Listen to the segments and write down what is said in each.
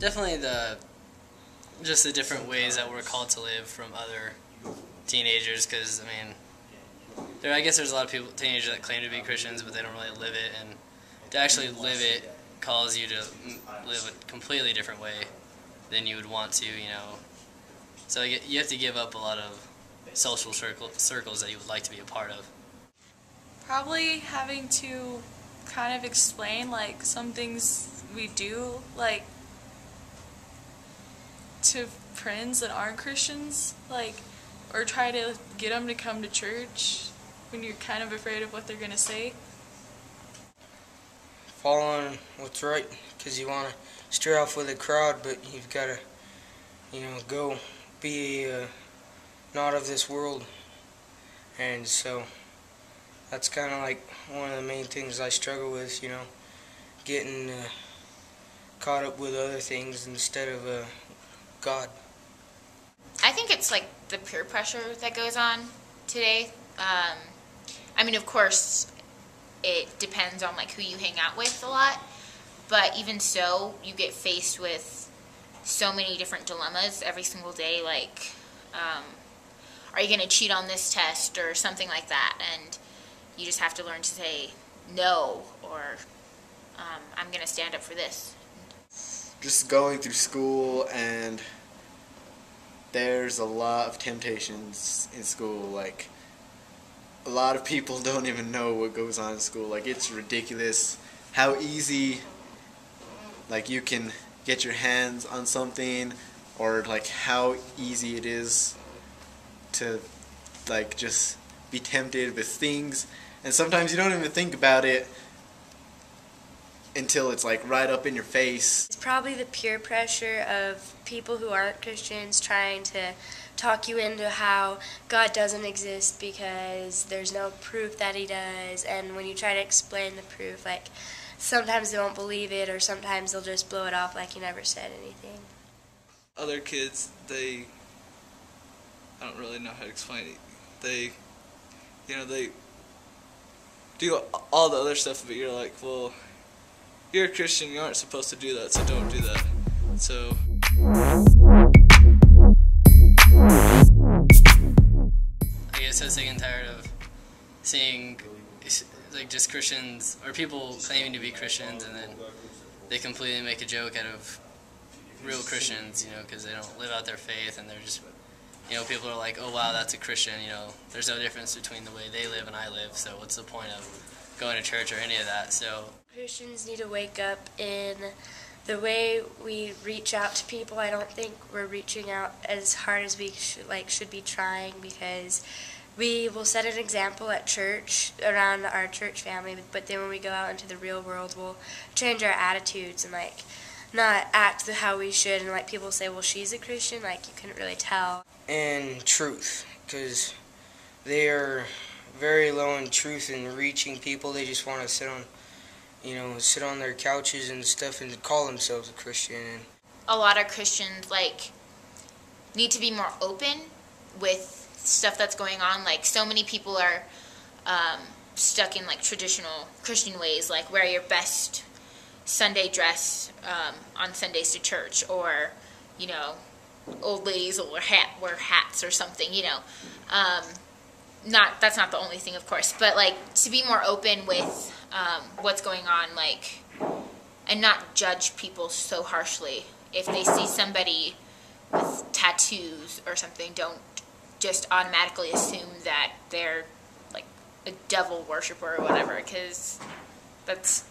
Definitely just the different ways that we're called to live from other teenagers, because, I mean, I guess there's a lot of teenagers that claim to be Christians, but they don't really live it, and to actually live it calls you to live a completely different way than you would want to, So you have to give up a lot of social circles that you would like to be a part of. Probably having to kind of explain, like, some things we do, like, to friends that aren't Christians, like, or try to get them to come to church when you're kind of afraid of what they're going to say. Following what's right, because you want to stray off with the crowd, but you've got to, go be not of this world. And so that's kind of like one of the main things I struggle with, getting caught up with other things instead of God. I think it's like the peer pressure that goes on today. I mean, of course, it depends on like who you hang out with a lot, but even so, you get faced with so many different dilemmas every single day, like, are you going to cheat on this test or something like that, and you just have to learn to say no, or I'm going to stand up for this. Just going through school, and there's a lot of temptations in school. Like, a lot of people don't even know what goes on in school. Like, it's ridiculous how easy, like, you can get your hands on something, or like how easy it is to like just be tempted with things, and sometimes you don't even think about it until it's like right up in your face. It's probably the peer pressure of people who aren't Christians trying to talk you into how God doesn't exist because there's no proof that he does, and when you try to explain the proof, like, sometimes they won't believe it, or sometimes they'll just blow it off like you never said anything. Other kids, I don't really know how to explain it. They do all the other stuff, but you're like, well, you're a Christian, you aren't supposed to do that, so don't do that. So I get so sick and tired of seeing like just Christians or people claiming to be Christians, and then they completely make a joke out of real Christians, because they don't live out their faith, and they're just, people are like, oh wow, that's a Christian, there's no difference between the way they live and I live, so what's the point of going to church or any of that? So Christians need to wake up in the way we reach out to people. I don't think we're reaching out as hard as we should be trying, because we will set an example at church around our church family, but then when we go out into the real world, we'll change our attitudes and like not act how we should, and like people say, well, she's a Christian, like you couldn't really tell. And truth, because they are very low in truth and reaching people. They just want to sit on their couches and stuff and call themselves a Christian. And a lot of Christians like need to be more open with stuff that's going on. Like, so many people are stuck in like traditional Christian ways, like wear your best Sunday dress on Sundays to church, or old ladies will wear hats or something. That's not the only thing, of course, but like to be more open with what's going on, like, and not judge people so harshly. If they see somebody with tattoos or something, don't just automatically assume that they're like a devil worshiper or whatever, because that's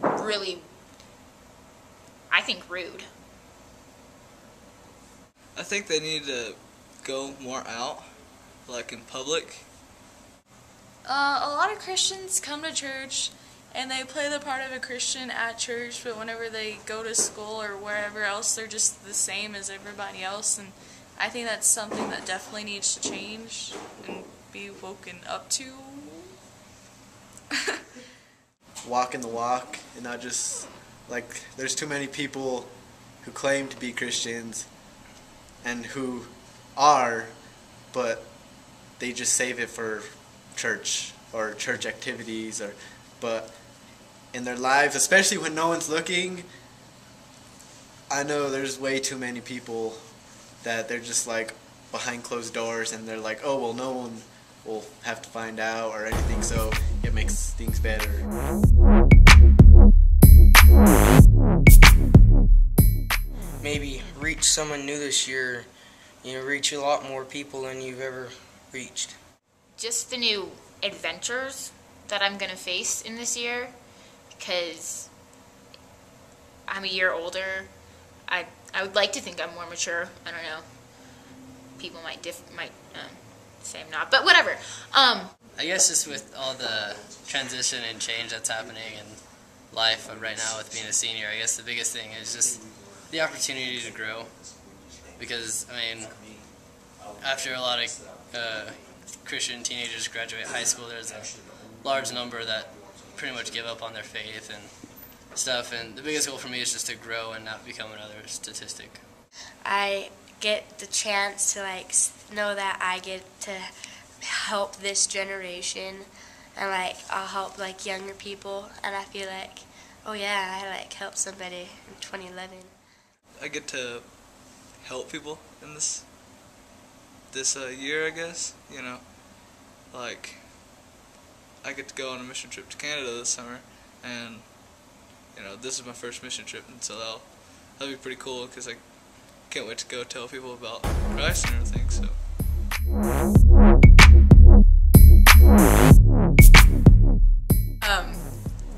really, I think, rude. I think they need to go more out, like in public. A lot of Christians come to church and they play the part of a Christian at church, but whenever they go to school or wherever else, they're just the same as everybody else, and I think that's something that definitely needs to change and be woken up to. Walking the walk, and not just, like, there's too many people who claim to be Christians and who are, but they just save it for church or church activities, but in their lives, especially when no one's looking, I know there's way too many people that they're just like behind closed doors and they're like, oh, well, no one will have to find out or anything, so it makes things better. Maybe reach someone new this year, reach a lot more people than you've ever reached. Just the new adventures that I'm going to face in this year, because I'm a year older. I would like to think I'm more mature. I don't know. People might say I'm not, but whatever. I guess just with all the transition and change that's happening in life right now with being a senior, I guess the biggest thing is just the opportunity to grow. Because, I mean, after a lot of Christian teenagers graduate high school, there's a large number that pretty much give up on their faith and stuff, and the biggest goal for me is just to grow and not become another statistic. I get the chance to know that I get to help this generation, and I'll help younger people, and I feel like, oh yeah, I helped somebody in 2011. I get to help people in this year, I guess. I get to go on a mission trip to Canada this summer, and this is my first mission trip, and so that'll be pretty cool, because I can't wait to go tell people about Christ and everything. So.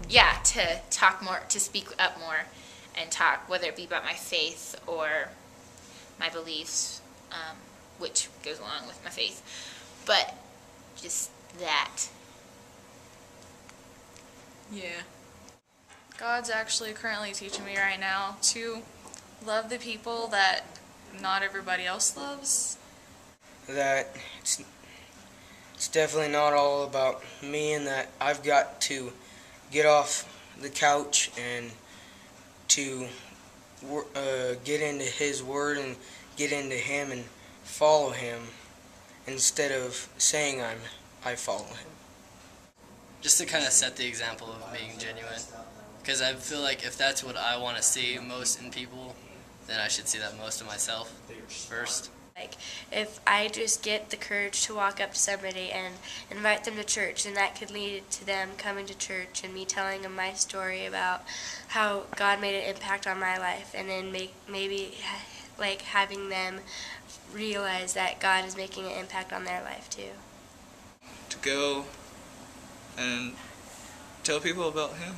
Yeah, to talk more, to speak up more, and talk, whether it be about my faith or my beliefs, which goes along with my faith, but just that. Yeah. God's actually currently teaching me right now to love the people that not everybody else loves. That it's definitely not all about me, and that I've got to get off the couch and to get into His Word and get into Him and follow Him instead of saying I follow Him. Just to kind of set the example of being genuine. Because I feel like if that's what I want to see most in people, then I should see that most in myself first. If I just get the courage to walk up to somebody and invite them to church, then that could lead to them coming to church and me telling them my story about how God made an impact on my life, and then maybe having them realize that God is making an impact on their life too. To go and tell people about Him.